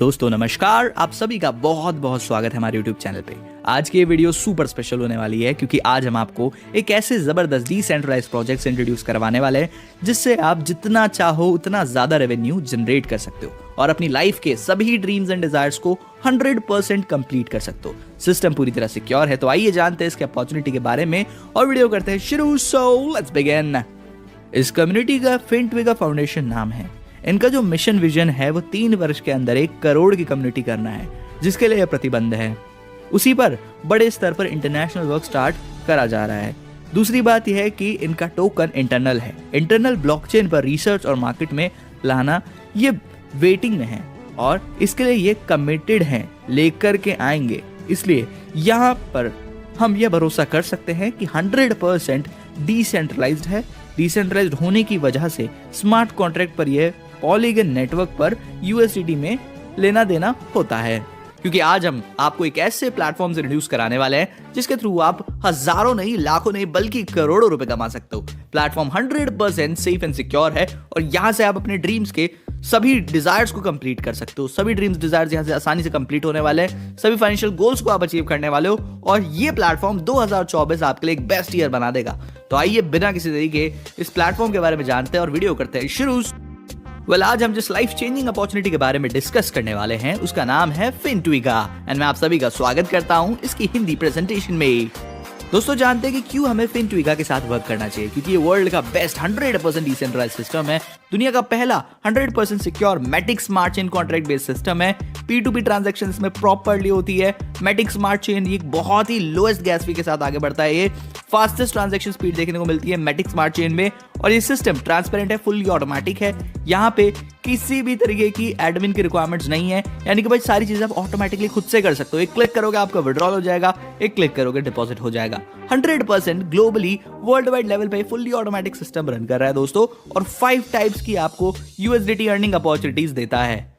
दोस्तों नमस्कार, आप सभी का बहुत बहुत स्वागत है हमारे YouTube चैनल पे। आज की ये वीडियो सुपर स्पेशल होने वाली है क्योंकि आज हम आपको एक ऐसे जबरदस्त डिसेंट्रलाइज्ड प्रोजेक्ट से इंट्रोड्यूस करवाने वाले हैं जिससे आप जितना चाहो उतना ज्यादा रेवेन्यू जनरेट कर सकते हो और अपनी लाइफ के सभी ड्रीम्स एंड डिजायर्स को 100% कंप्लीट कर सकते हो। सिस्टम पूरी तरह सिक्योर है, तो आइए जानते हैं इसके अपॉर्चुनिटी के बारे में और वीडियो करते हैं शुरू। So let's begin. इस कम्युनिटी का फिनट्विगा फाउंडेशन नाम है। इनका जो मिशन विजन है वो 3 वर्ष के अंदर 1 करोड़ की कम्युनिटी करना है, जिसके लिए यह प्रतिबंध है। उसी पर बड़े स्तर पर इंटरनेशनल वर्क स्टार्ट करा जा रहा है। दूसरी बात यह है कि इनका टोकन इंटरनल है। इंटरनल ब्लॉकचेन पर रिसर्च और मार्केट में लाना ये वेटिंग में है और इसके लिए ये कमिटेड हैं, लेकर के आएंगे। इसलिए यहाँ पर हम ये भरोसा कर सकते हैं कि 100% डिसेंट्रलाइज्ड है। डिसेंट्रलाइज्ड होने की वजह से स्मार्ट कॉन्ट्रैक्ट पर यह पॉलीगन नेटवर्क पर USDT में लेना देना होता है। क्योंकि आज हम आपको एक ऐसे प्लेटफॉर्म से इंट्रोड्यूस कराने वाले हैं जिसके थ्रू आप हजारों नहीं, लाखों नहीं, बल्कि करोड़ों रुपए कमा सकते हो। प्लेटफॉर्म 100% सेफ एंड सिक्योर है और यहाँ से आप अपने ड्रीम्स के सभी डिजायर्स को कंप्लीट कर सकते हो। सभी ड्रीम्स डिजायर्स यहाँ से आसानी से कंप्लीट होने वाले हैं। सभी फाइनेंशियल गोल्स को आप अचीव करने वाले हो और ये प्लेटफॉर्म 2024 आपके लिए एक बेस्ट ईयर बना देगा। तो आइए बिना किसी देरी के इस प्लेटफॉर्म के बारे में जानते हैं और वीडियो करते हैं शुरू। आज हम जिस लाइफ चेंजिंग अपॉर्चुनिटी के बारे में डिस्कस करने वाले हैं उसका नाम है फिनट्विगा एंड मैं आप सभी का स्वागत करता हूं इसकी हिंदी प्रेजेंटेशन में। दोस्तों जानते हैं कि क्यों हमें फिनट्विगा के साथ वर्क करना चाहिए, क्योंकि ये वर्ल्ड का बेस्ट 100% डिसेंट्रलाइज्ड सिस्टम है, दुनिया का पहला 100% secure Matic smart chain contract based system है। P2P ट्रांजैक्शन इसमें प्रॉपर्ली होती है। मैटिक स्मार्ट चेन एक बहुत ही लोएस्ट गैस फी के साथ आगे बढ़ता है। ये फास्टेस्ट ट्रांजैक्शन स्पीड देखने को मिलती है मैटिक स्मार्ट चेन में और ये सिस्टम ट्रांसपेरेंट है, फुल्ली ऑटोमेटिक है। यहाँ पे किसी भी तरीके की एडमिन की रिक्वायरमेंट्स नहीं है, यानी कि भाई सारी चीजें आप ऑटोमेटिकली खुद से कर सकते हो। एक क्लिक करोगे आपका विड्रॉल हो जाएगा, एक क्लिक करोगे डिपॉजिट हो जाएगा। 100% ग्लोबली वर्ल्ड वाइड लेवल पे फुल्ली ऑटोमेटिक सिस्टम रन कर रहा है दोस्तों और 5 टाइप्स की आपको USDT अर्निंग अपॉर्चुनिटीज देता है।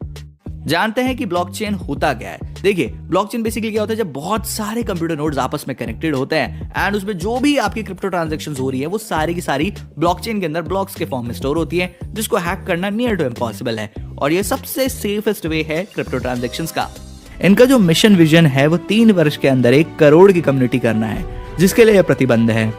जानते हैं कि ब्लॉकचेन होता क्या है। देखिए ब्लॉकचेन बेसिकली क्या होता है, जब बहुत सारे कंप्यूटर नोड्स आपस में कनेक्टेड होते हैं एंड उसमें जो भी आपकी क्रिप्टो ट्रांजैक्शंस हो रही है वो सारी की सारी ब्लॉकचेन के अंदर ब्लॉक्स के फॉर्म में स्टोर होती है, जिसको हैक करना नियर टू इम्पॉसिबल है और ये सबसे सेफेस्ट वे है क्रिप्टो ट्रांजैक्शंस का। इनका जो मिशन विजन है वो 3 वर्ष के अंदर 1 करोड़ की कम्युनिटी करना है, जिसके लिए यह प्रतिबंध है।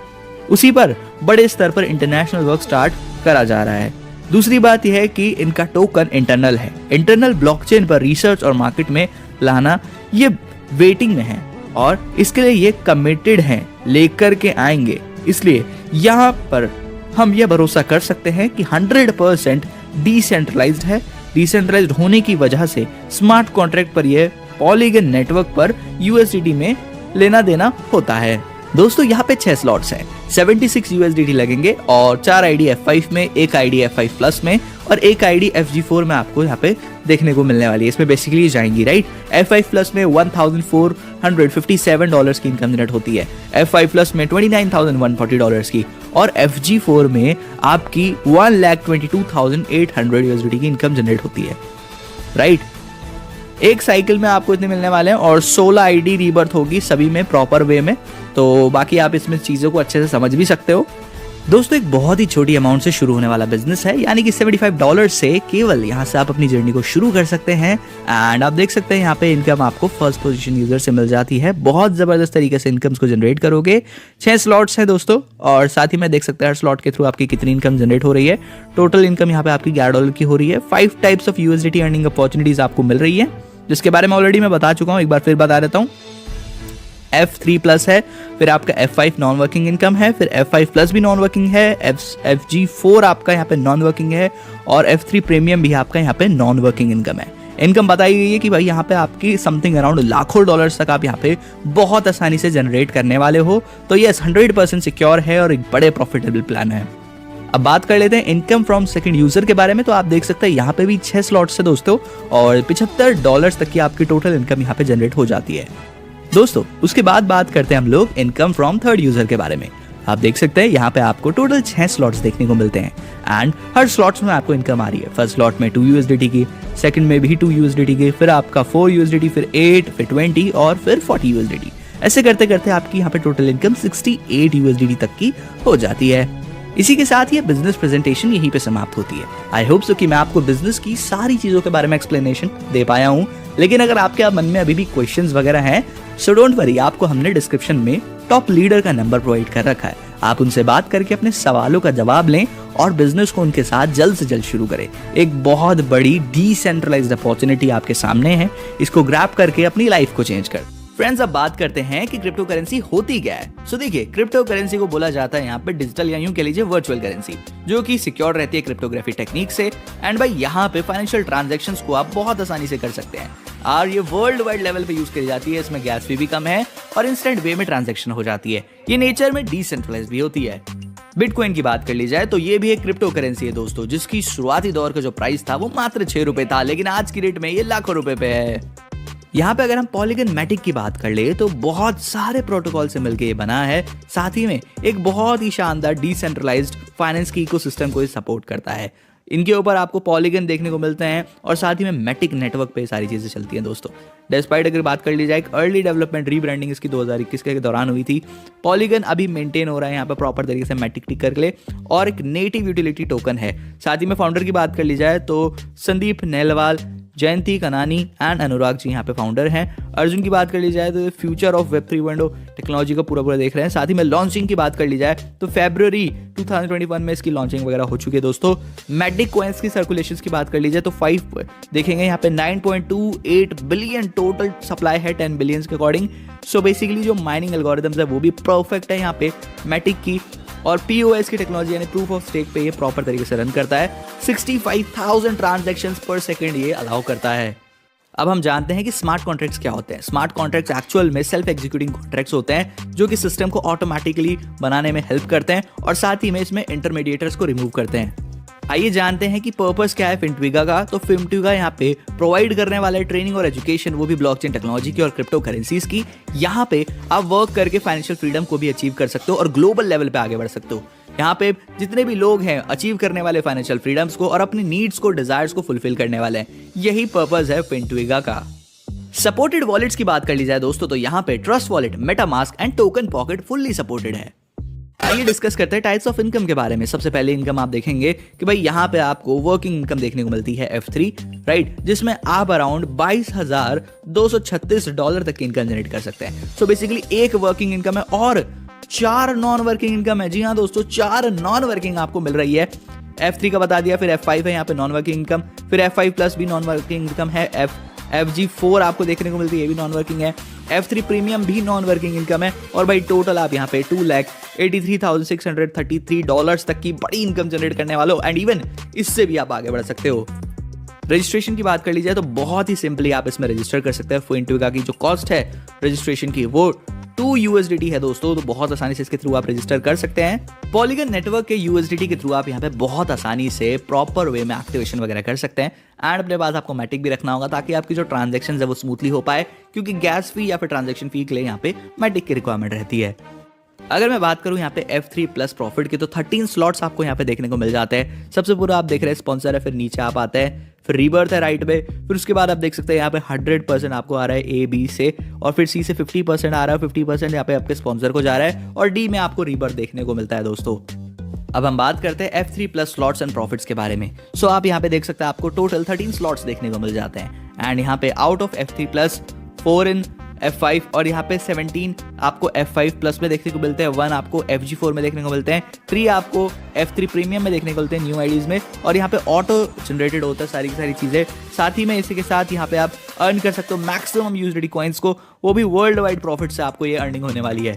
उसी पर बड़े स्तर पर इंटरनेशनल वर्क स्टार्ट करा जा रहा है। दूसरी बात यह है कि इनका टोकन इंटरनल है। इंटरनल ब्लॉकचेन पर रिसर्च और मार्केट में लाना ये वेटिंग में है और इसके लिए ये कमिटेड हैं, लेकर के आएंगे। इसलिए यहाँ पर हम ये भरोसा कर सकते हैं कि 100% डिसेंट्रलाइज्ड है। डिसेंट्रलाइज्ड होने की वजह से स्मार्ट कॉन्ट्रैक्ट पर यह पॉलीगन नेटवर्क पर USDT में लेना देना होता है। दोस्तों यहाँ पे 6 स्लॉट्स हैं, 76 USDT लगेंगे और 4 ID F5 में, 1 ID F5 प्लस में और 1 ID FG4 में आपको यहाँ पे देखने को मिलने वाली है। इसमें बेसिकली जाएंगी राइट। F5 प्लस में $1,457 की इनकम जनरेट होती है, F5 प्लस में $29,140 की और FG4 में आपकी 1,22,800 USDT की इनकम जनरेट होती है राइट। एक साइकिल में आपको इतने मिलने वाले हैं और 16 ID रीबर्थ होगी सभी में प्रॉपर वे में, तो बाकी आप इसमें चीज़ों को अच्छे से समझ भी सकते हो। दोस्तों एक बहुत ही छोटी अमाउंट से शुरू होने वाला बिजनेस है, यानी कि $75 से केवल यहाँ से आप अपनी जर्नी को शुरू कर सकते हैं एंड आप देख सकते हैं यहाँ पे इनकम आपको फर्स्ट पोजीशन यूजर से मिल जाती है। बहुत ज़बरदस्त तरीके से इनकम्स को जनरेट करोगे। 6 स्लॉट्स हैं दोस्तों और साथ ही में देख सकते हैं हर स्लॉट के थ्रू आपकी कितनी इनकम जनरेट हो रही है। टोटल इनकम यहाँ पे आपकी $11 की हो रही है। 5 types of USDT earning opportunities आपको मिल रही है, जिसके बारे में ऑलरेडी मैं बता चुका हूँ, एक बार फिर बता देता हूँ। F3 प्लस है, फिर आपका F5 नॉन वर्किंग इनकम है, फिर F5 प्लस भी नॉन वर्किंग है, FG4 आपका यहाँ पे नॉन वर्किंग है और F3 प्रीमियम भी आपका यहाँ पे नॉन वर्किंग इनकम है। इनकम बताई गई है कि भाई यहाँ पे आपकी समथिंग अराउंड लाखों डॉलर्स तक आप यहाँ पे बहुत आसानी से जनरेट करने वाले हो। तो ये 100% सिक्योर है और एक बड़े प्रॉफिटेबल प्लान है। अब बात कर लेते हैं इनकम फ्रॉम सेकंड यूजर के बारे में। तो आप देख सकते हैं यहाँ पे भी 6 स्लॉट्स है दोस्तों और $75 तक की आपकी टोटल इनकम यहाँ पे जनरेट हो जाती है दोस्तों। उसके बाद बात करते हैं हम लोग इनकम फ्रॉम थर्ड यूजर के बारे में। आप देख सकते हैं यहाँ पे आपको टोटल 6 स्लॉट्स देखने को मिलते हैं एंड हर स्लॉट्स में आपको इनकम आ रही है। फर्स्ट स्लॉट में 2 USDT की, सेकंड में भी 2 USDT की, फिर आपका 4 USDT, फिर 8, फिर 20 और फिर 40 USDT। ऐसे करते करते आपकी यहाँ पे टोटल इनकम 68 USDT तक की हो जाती है। इसी के साथ ये बिजनेस प्रेजेंटेशन यहीं पे समाप्त होती है। आई होप सो कि मैं आपको बिजनेस की सारी चीजों के बारे में एक्सप्लेनेशन दे पाया हूँ। लेकिन अगर आपके मन में अभी भी क्वेश्चंस वगैरह हैं, सो डोंट वरी, आपको हमने डिस्क्रिप्शन में टॉप लीडर का नंबर प्रोवाइड कर रखा है। आप उनसे बात करके अपने सवालों का जवाब लें और बिजनेस को उनके साथ जल्द से जल्द शुरू करें। एक बहुत बड़ी डिसेंट्रलाइज्ड अपॉर्चुनिटी आपके सामने है, इसको ग्रैब करके अपनी लाइफ को चेंज कर। फ्रेंड्स, अब बात करते हैं कि क्रिप्टो करेंसी होती क्या है। सो देखिए, क्रिप्टो करेंसी को बोला जाता है यहाँ पे डिजिटल या यूं कह लीजिए वर्चुअल करेंसी, जो कि सिक्योर रहती है क्रिप्टोग्राफी टेक्निक से। एंड भाई यहाँ पे फाइनेंशियल ट्रांजैक्शंस को आप बहुत आसानी से कर सकते हैं और ये वर्ल्ड वाइड लेवल पे यूज करी जाती है। इसमें गैस फी भी कम है और इंस्टेंट वे में ट्रांजैक्शन हो जाती है। ये नेचर में डिसेंट्रलाइज्ड भी होती है। बिटकॉइन की बात कर ली जाए तो ये भी एक क्रिप्टो करेंसी है दोस्तों, जिसकी शुरुआती दौर का जो प्राइस था वो मात्र 6 रुपए था, लेकिन आज की डेट में ये लाखों रुपए पे है। यहाँ पे अगर हम पॉलीगन मैटिक की बात कर ले तो बहुत सारे प्रोटोकॉल से मिलकर ये बना है। साथ ही में एक बहुत ही शानदार डिसेंट्रलाइज्ड फाइनेंस की इकोसिस्टम को सपोर्ट करता है। इनके ऊपर आपको पॉलीगन देखने को मिलते हैं और साथ ही में मैटिक नेटवर्क पे सारी चीजें चलती हैं दोस्तों। डिस्पाइट अगर बात कर ली जाए, एक अर्ली डेवलपमेंट रीब्रांडिंग इसकी 2021 के दौरान हुई थी। पॉलीगन अभी मेंटेन हो रहा है यहाँ पे प्रॉपर तरीके से मैटिक टिक कर ले और एक नेटिव यूटिलिटी टोकन है। साथ ही में फाउंडर की बात कर ली जाए तो संदीप नेहलवाल, जयंती कनानी एंड अनुराग जी यहाँ पे फाउंडर हैं। अर्जुन की बात कर ली जाए तो फ्यूचर ऑफ वेब 3.0 टेक्नोलॉजी का पूरा देख रहे हैं। साथ ही में लॉन्चिंग की बात कर ली जाए तो फरवरी 2021 में इसकी लॉन्चिंग वगैरह हो चुकी है दोस्तों। मैटिक कॉइन्स की सर्कुलेशन की बात कर ली जाए तो 5 देखेंगे यहाँ पे 9.28 बिलियन टोटल सप्लाई है 10 बिलियन के अकॉर्डिंग। सो बेसिकली जो माइनिंग एल्गोरिथम्स है वो भी परफेक्ट है यहाँ पे मैटिक की, और POS की टेक्नोलॉजी यानी प्रूफ ऑफ स्टेक पे ये प्रॉपर तरीके से रन करता है। 65,000 ट्रांजैक्शंस पर सेकंड ये अलाउ करता है। अब हम जानते हैं कि स्मार्ट कॉन्ट्रैक्ट्स क्या होते हैं। स्मार्ट कॉन्ट्रैक्ट्स एक्चुअल में सेल्फ एग्जीक्यूटिंग कॉन्ट्रैक्ट्स होते हैं, जो कि सिस्टम को ऑटोमेटिकली बनाने में हेल्प करते हैं और साथ ही में इसमें इंटरमीडिएटर्स को रिमूव करते हैं। आइए जानते हैं कि पर्पस क्या है फिनट्विगा का। तो फिनट्विगा यहाँ पे प्रोवाइड करने वाला है ट्रेनिंग और एजुकेशन, वो भी ब्लॉकचेन टेक्नोलॉजी की और क्रिप्टो करेंसीज की। यहाँ पे आप वर्क करके फाइनेंशियल फ्रीडम को भी अचीव कर सकते हो और ग्लोबल लेवल पे आगे बढ़ सकते हो। यहाँ पे जितने भी लोग हैं अचीव करने वाले फाइनेंशियल फ्रीडम्स को और अपनी नीड्स को, डिजायर्स को फुलफिल करने वाले हैं। यही पर्पस है फिनट्विगा का। सपोर्टेड वॉलेट्स की बात कर ली जाए दोस्तों तो यहाँ पे trust wallet, MetaMask and token pocket fully supported है। आइए डिस्कस करते हैं टाइप्स ऑफ इनकम के बारे में। सबसे पहले इनकम आप देखेंगे कि भाई यहाँ पे आपको वर्किंग इनकम देखने को मिलती है F3, राइट, जिसमें आप अराउंड $22,236 तक की इनकम जनरेट कर सकते हैं। सो बेसिकली एक वर्किंग इनकम है और 4 नॉन वर्किंग इनकम है। जी हाँ दोस्तों, 4 नॉन वर्किंग आपको मिल रही है। F3 का बता दिया, फिर F5 है यहाँ पे नॉन वर्किंग इनकम, फिर F5 प्लस भी नॉन वर्किंग इनकम है। FG4 आपको देखने को मिलती है, ये भी नॉन वर्किंग है। F3 प्रीमियम भी नॉन वर्किंग इनकम है। और भाई टोटल आप यहाँ पे $2,83,633 तक की बड़ी इनकम जनरेट करने वाले हो एंड इवन इससे भी आप आगे बढ़ सकते हो। रजिस्ट्रेशन की बात कर ली जाए तो बहुत ही सिंपली आप इसमें रजिस्टर कर सकते हैं। फिनट्विगा की जो कॉस्ट है रजिस्ट्रेशन की वो $2 है दोस्तों, तो बहुत आसानी से इसके थ्रू आप रजिस्टर कर सकते हैं। पॉलीगन नेटवर्क के USDT के थ्रू आप यहाँ पे बहुत आसानी से प्रॉपर वे में एक्टिवेशन वगैरह कर सकते हैं। एंड अपने पास आपको मैटिक भी रखना होगा ताकि आपकी जो ट्रांजैक्शन है वो स्मूथली हो पाए, क्योंकि गैस फी या फिर ट्रांजैक्शन फी के लिए यहाँ पे मैटिक की रिक्वायरमेंट रहती है। अगर मैं बात करूं यहाँ पे F3 प्लस प्रॉफिट की तो 13 स्लॉट्स आपको यहाँ पे देखने को मिल जाते हैं। सबसे पूरा आप देख रहे हैं स्पॉन्सर है, फिर नीचे आप आते हैं, फिर रीबर्थ है राइट में, फिर उसके बाद आप देख सकते हैं यहाँ पे 100% आपको आ रहा है A, B से, और फिर C से 50% आ रहा है, 50% यहाँ पे आपके स्पॉन्सर को जा रहा है, और D में आपको रीबर्थ देखने को मिलता है दोस्तों। अब हम बात करते हैं F3 plus slots and profits के बारे में। सो आप यहाँ पे देख सकते हैं आपको टोटल 13 स्लॉट्स देखने को मिल जाते हैं। एंड यहाँ पे out of F3 plus 4 in F5 और यहाँ पे 17 आपको F5 प्लस में देखने को मिलते हैं, 1 आपको FG4 में देखने को मिलते हैं, 3 आपको F3 प्रीमियम में देखने को मिलते हैं न्यू आईडीज में, और यहाँ पे ऑटो जनरेटेड होता है सारी की सारी चीजें। साथ ही में इसी के साथ यहाँ पे आप अर्न कर सकते हो मैक्सिमम USDT कॉइन्स को, वो भी वर्ल्ड वाइड प्रॉफिट से आपको ये अर्निंग होने वाली है।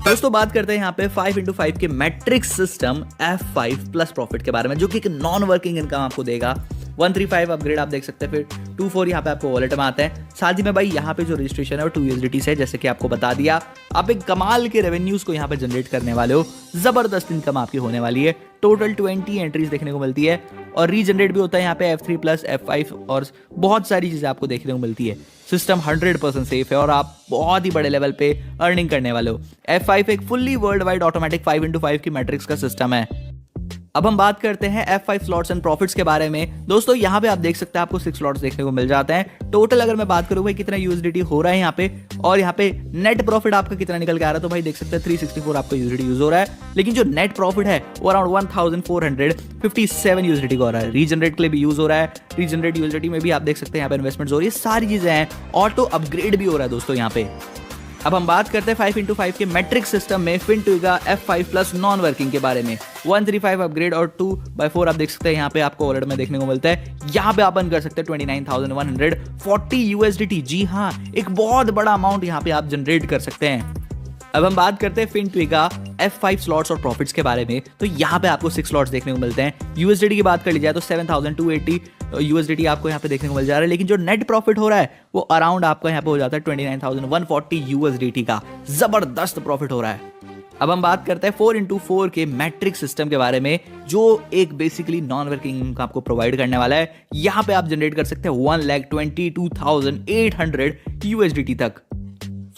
दोस्तों बात करते हैं यहाँ पे 5x5 के matrix system F5 plus profit के बारे में, जो कि एक नॉन वर्किंग इनकम आपको देगा। 135 अपग्रेड आप देख सकते हैं, फिर 24 यहाँ पे आपको वॉलेट में आता है। साथ ही में भाई यहाँ पे जो रजिस्ट्रेशन है वो $2 से, जैसे कि आपको बता दिया। आप एक कमाल के रेवेन्यूज को यहाँ पे जनरेट करने वाले हो, जबरदस्त इनकम आपकी होने वाली है। टोटल 20 एंट्रीज देखने को मिलती है और रीजनरेट भी होता है यहाँ पे F3 प्लस F5 और बहुत सारी चीजें आपको देखने को मिलती है। सिस्टम 100% सेफ है और आप बहुत ही बड़े लेवल पे अर्निंग करने वाले हो। F5 एक fully world wide automatic 5x5 की मैट्रिक्स का सिस्टम है। अब हम बात करते हैं F5 स्लॉट्स एंड प्रॉफिट्स के बारे में। दोस्तों यहाँ पे आप देख सकते हैं आपको 6 स्लॉट्स देखने को मिल जाते हैं। टोटल अगर मैं बात करूँ भाई कितना यूएसडीटी हो रहा है यहाँ पे, और यहाँ पे नेट प्रॉफिट आपका कितना निकल के आ रहा है, तो भाई देख सकते हैं 364 आपका यूएसडीटी यूज हो रहा है। लेकिन जो नेट प्रॉफिट है वो अराउंड 1457 यूएसडीटी का हो रहा है। रीजनरेट के लिए भी यूज हो रहा है, रीजनरेट यूएसडीटी में भी आप देख सकते हैं यहाँ पे इन्वेस्टमेंट हो रही है, सारी चीजें हैं। ऑटो अपग्रेड भी हो रहा है दोस्तों यहाँ पे। अब हम बात करते हैं 5x5 के मैट्रिक सिस्टम में FinTwiga F5 plus non working के बारे में। 135 अपग्रेड और 2/4 आप देख सकते हैं यहाँ पे आपको वॉलेट में देखने को मिलता है। यहाँ पे आप अर्न कर सकते हैं 29,140 यूएसडीटी। जी हाँ, एक बहुत बड़ा अमाउंट यहाँ पे आप जनरेट कर सकते हैं। अब हम बात करते हैं FinTwiga F5 स्लॉट्स और प्रॉफिट्स के बारे में। तो यहाँ पे आपको 6 स्लॉट्स देखने को मिलते हैं। यूएसडीटी की बात कर ली जाए तो 7,280 यूएसडीटी आपको यहाँ पे देखने को मिल जा रहा है। लेकिन जो नेट प्रॉफिट हो रहा है वो अराउंड आपका यहाँ पे हो जाता है 29,140 यूएसडीटी का। जबरदस्त प्रॉफिट हो रहा है। अब हम बात करते हैं 4x4 के मैट्रिक सिस्टम के बारे में, जो एक बेसिकली नॉन वर्किंग आपको प्रोवाइड करने वाला है। यहाँ पे आप जनरेट कर सकते हैं 1,22,800 यूएसडीटी तक।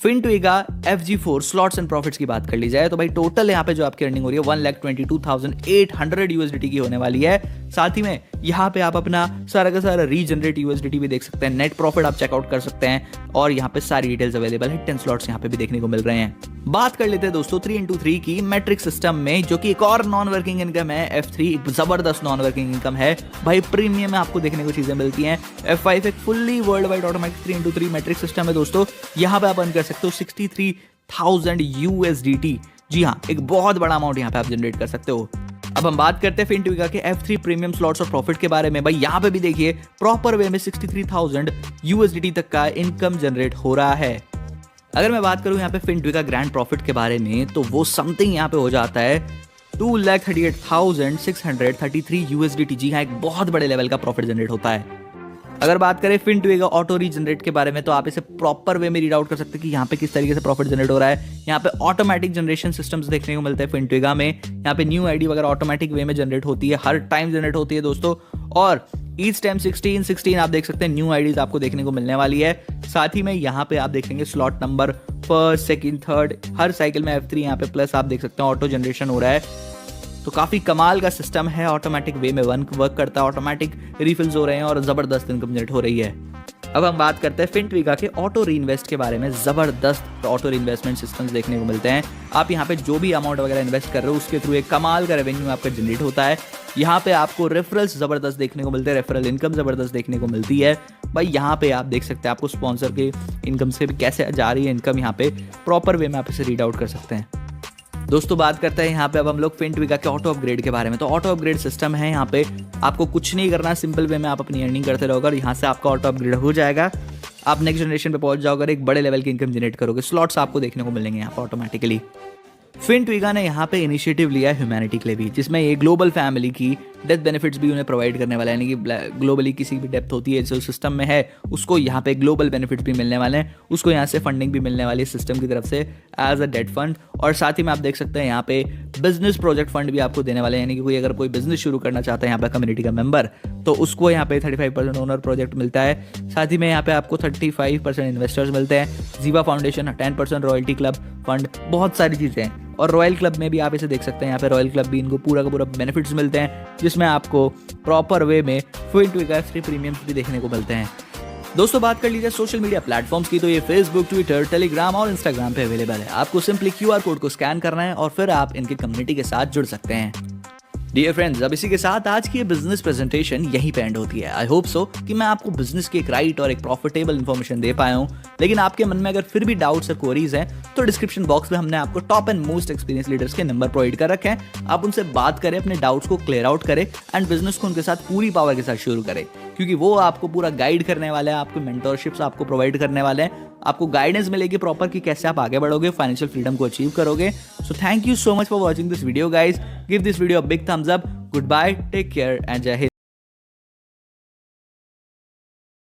FinTwiga FG4 slots and profits की बात कर ली जाए तो भाई टोटल यहाँ पे जो आपकी अर्निंग हो रही है 1,22,800 यूएसडीटी की होने वाली है। साथ ही में यहाँ पे आप अपना सारा का सारा रीजनरेट यूएसडीटी भी देख सकते हैं, नेट प्रॉफिट आप चेकआउट कर सकते हैं, और यहाँ पे सारी डिटेल्स अवेलेबल है। 10 स्लॉट्स यहाँ पे भी देखने को मिल रहे हैं। बात कर लेते हैं दोस्तों 3x3 की मैट्रिक सिस्टम में, जो कि एक और नॉन वर्किंग इनकम है। F3 एक जबरदस्त नॉन वर्किंग इनकम है भाई। प्रीमियम में आपको देखने को चीजें मिलती हैं। F5 एक fully world wide automatic 3x3 matric system है दोस्तों। यहाँ पे आप अर्न कर सकते हो 63,000 यूएसडीटी। जी हाँ, एक बहुत बड़ा अमाउंट यहाँ पे आप जनरेट कर सकते हो। अब हम बात करते हैं FinTwiga के F3 प्रीमियम स्लॉट्स और प्रॉफिट के बारे में। भाई यहाँ पे भी देखिए प्रॉपर वे में 63,000 यूएसडीटी तक का इनकम जनरेट हो रहा है। अगर मैं बात करूं यहाँ पे FinTwiga ग्रैंड प्रॉफिट के बारे में, तो वो समथिंग यहाँ पे हो जाता है 2,38,633 यूएसडीटी। जी हाँ, एक बहुत बड़े लेवल का प्रॉफिट जनरेट होता है। अगर बात करें FinTwiga ऑटो रीजनरेट के बारे में, तो आप इसे प्रॉपर वे में रीड आउट कर सकते हैं कि यहाँ पे किस तरीके से प्रॉफिट जनरेट हो रहा है। यहाँ पे ऑटोमेटिक जनरेशन सिस्टम्स देखने को मिलते हैं FinTwiga में। यहाँ पे न्यू आईडी वगैरह ऑटोमेटिक वे में जनरेट होती है, हर टाइम जनरेट होती है दोस्तों। और ईच टाइम 16 आप देख सकते हैं न्यू आईडीज आपको देखने को मिलने वाली है। साथ ही में यहाँ पे आप देखेंगे slot number first, second, third, हर साइकिल में F3 यहाँ पे प्लस आप देख सकते हैं ऑटो जनरेशन हो रहा है। तो काफी कमाल का सिस्टम है, ऑटोमेटिक वे में वर्क करता है, ऑटोमेटिक रिफिल्स हो रहे हैं और जबरदस्त इनकम जनरेट हो रही है। अब हम बात करते हैं FinTwiga के ऑटो रीइन्वेस्ट के बारे में। जबरदस्त ऑटो रीइन्वेस्टमेंट सिस्टम्स देखने को मिलते हैं। आप यहाँ पे जो भी अमाउंट वगैरह इन्वेस्ट कर रहे हो उसके थ्रू एक कमाल का रेवेन्यू आपका जनरेट होता है। यहाँ पे आपको रेफरल्स जबरदस्त देखने को मिलते हैं, रेफरल इनकम जबरदस्त देखने को मिलती है। भाई यहाँ पे आप देख सकते हैं आपको स्पॉन्सर के इनकम से भी कैसे जा रही है इनकम, यहाँ पे प्रॉपर वे में आप इसे रीड आउट कर सकते हैं। दोस्तों बात करते हैं यहाँ पे अब हम लोग FinTwiga के ऑटो अपग्रेड के बारे में। तो ऑटो अपग्रेड सिस्टम है, यहाँ पे आपको कुछ नहीं करना, सिंपल वे में आप अपनी अर्निंग करते रहोगे और यहाँ से आपका ऑटो अपग्रेड हो जाएगा। आप नेक्स्ट जनरेशन पे पहुंच जाओगे और एक बड़े लेवल की इनकम जनरेट करोगे। स्लॉट्स आपको देखने को मिलेंगे यहाँ पे ऑटोमेटिकली। FinTwiga ने यहाँ पे इनिशिएटिव लिया है ह्यूमैनिटी के लिए भी, जिसमें ये ग्लोबल फैमिली की डेथ बेनिफिट्स भी उन्हें प्रोवाइड करने वाला है। यानी कि ग्लोबली किसी भी डेथ होती है जो सिस्टम में है उसको यहाँ पे ग्लोबल बेनिफिट्स भी मिलने वाले हैं, उसको यहाँ से फंडिंग भी मिलने वाली है सिस्टम की तरफ से एज अ डेथ फंड। और साथ ही में आप देख सकते हैं यहाँ पे बिजनेस प्रोजेक्ट फंड भी आपको देने वाले हैं। यानी कि कोई अगर कोई बिजनेस शुरू करना चाहता है यहाँ पे कम्युनिटी का मेंबर, तो उसको यहाँ पे 35% ओनर प्रोजेक्ट मिलता है। साथ ही में यहाँ पे आपको 35% इन्वेस्टर्स मिलते हैं, जीवा फाउंडेशन 10% रॉयल्टी क्लब फंड, बहुत सारी चीज़ें हैं। और रॉयल क्लब में भी आप इसे देख सकते हैं, यहाँ पे रॉयल क्लब भी इनको पूरा का पूरा बेनिफिट्स मिलते हैं, जिसमें आपको प्रॉपर वे में FinTwiga F3 प्रीमियम्स भी देखने को मिलते हैं। दोस्तों बात कर लीजिए सोशल मीडिया प्लेटफॉर्म्स की, तो ये फेसबुक, ट्विटर, टेलीग्राम और इंस्टाग्राम पे अवेलेबल है। आपको सिंपली QR कोड को स्कैन करना है और फिर आप इनकी कम्युनिटी के साथ जुड़ सकते हैं। डियर फ्रेंड्स, अब इसी के साथ आज की ये बिजनेस प्रेजेंटेशन यहीं पे एंड होती है। आई होप सो कि मैं आपको बिजनेस की एक राइट और एक प्रॉफिटेबल इन्फॉर्मेशन दे पाया हूँ। लेकिन आपके मन में अगर फिर भी डाउट्स और क्वेरीज हैं तो डिस्क्रिप्शन बॉक्स में हमने आपको top and most experience leaders के नंबर प्रोवाइड कर रखे हैं। आप उनसे बात करें, अपने डाउट्स को क्लियर आउट करें एंड बिजनेस को उनके साथ पूरी पावर के साथ शुरू करें, क्योंकि वो आपको पूरा गाइड करने वाले हैं, आपको मेंटरशिप्स आपको प्रोवाइड करने वाले हैं, आपको गाइडेंस मिलेगी प्रॉपर कि कैसे आप आगे बढ़ोगे, फाइनेंशियल फ्रीडम को अचीव करोगे। So thank you so much for watching this video guys. Give this video a big thumbs up. Good bye, take care and जय हिंद।